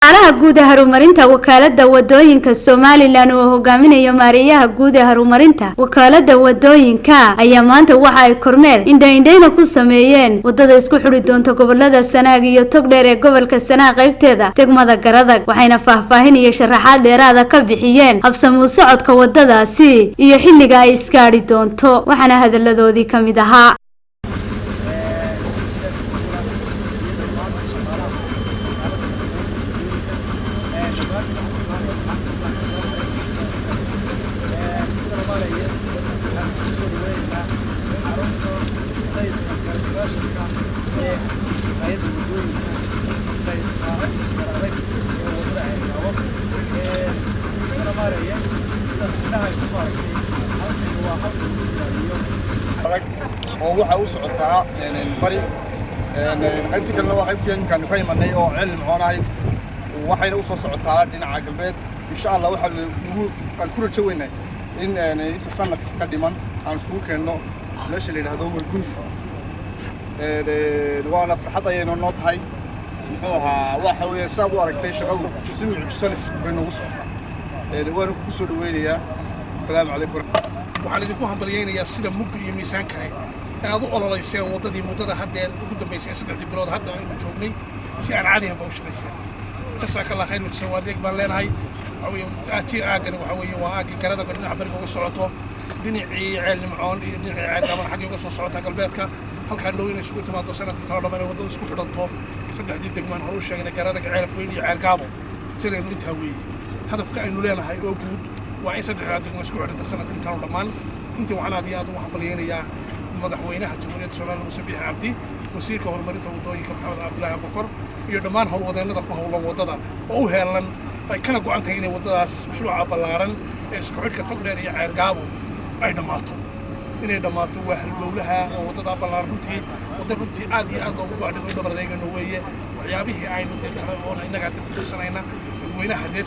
Shaqaalaha guud ee horumarinta wakaalada wadooyinka Somaliland oo hogaaminayo Maariyaha guud ee horumarinta wakaalada wadooyinka ayaa maanta waxa ay kormeer indha-indhayna ku sameeyeen wadada isku xidhi doonta gobolada Sanaag iyo Togdheer ee gobolka Sanaag qaybteeda degmada Garadag waxayna faahfaahin iyo sharaxaad dheeraad ka bixiyeen habsami u socodka wadadaasi iyo xilliga ay iskaari doonto waxaana hadaladoodii kamid ahaa oo waxa uu socotaa bari qaybtii kalena waa qaybtii aan ka imanay oo cilmi macoonahay waxayna u soo socotaa dhinaca galbeed insha Allah waxa aan ku rajaweynaa in inta sanadka ka dhiman aan isku keenno meesha la yiraahdo wargun waana farxad ayayna noo tahay muxuu ahaa waxa weeye saad u aragtay shaqadu si mucjisan bay noogu socotaa waan ku soo dhaweynayaa assalaamu calaykum waxaan idinku hambalyeynaya sida mug iyo miisaan kale aad u ololeyseen wadadii muddada haddeer ugu dambeysay 3 bilood hadda aynu joognay si aan caadi ah u shaqeysay jazaaka Allah khayr wajsan wadeeg baan leenahay waxa weeye waa aagi garada dhinaca bariga uga socoto dhinacii ceel macoon iyo dhinacii caadama xagga uga soo socota galbeedka halkaan dhow inay isku timaado sanadka talo dhammaan wadada isku xidhanto saddexdii degmaan hore u sheegnay garada ceel foyn iyo ceel gaabo sideen inta weeye hadafka aynu leenahay oo guud waa in saddexda degmo isku xidhanta sanadka talo dhammaan intii waxaan aad u hambalyeynaya madaxweynaha jamhuuriyadda Soomaaliya Muuse Biixi Cabdi wasiirka horumarinta wadooyinka Maxamed Abdullaahi Abubakar iyo dhammaan howlwadeenada ku howlan wadada oo u heelan ay kala go'antay inay wadadaas mashruuca ballaaran ee isku xidhka Togdheer iyo Ceel Gaabo ay dhamaato waa halbowlaha oo wadada ballaaran runtii aad iyo aad ugu baadhigo dhabardeegana weeye waxyaabihii aynu dalka oo inaga ku tirsanayna madaxweynaha reer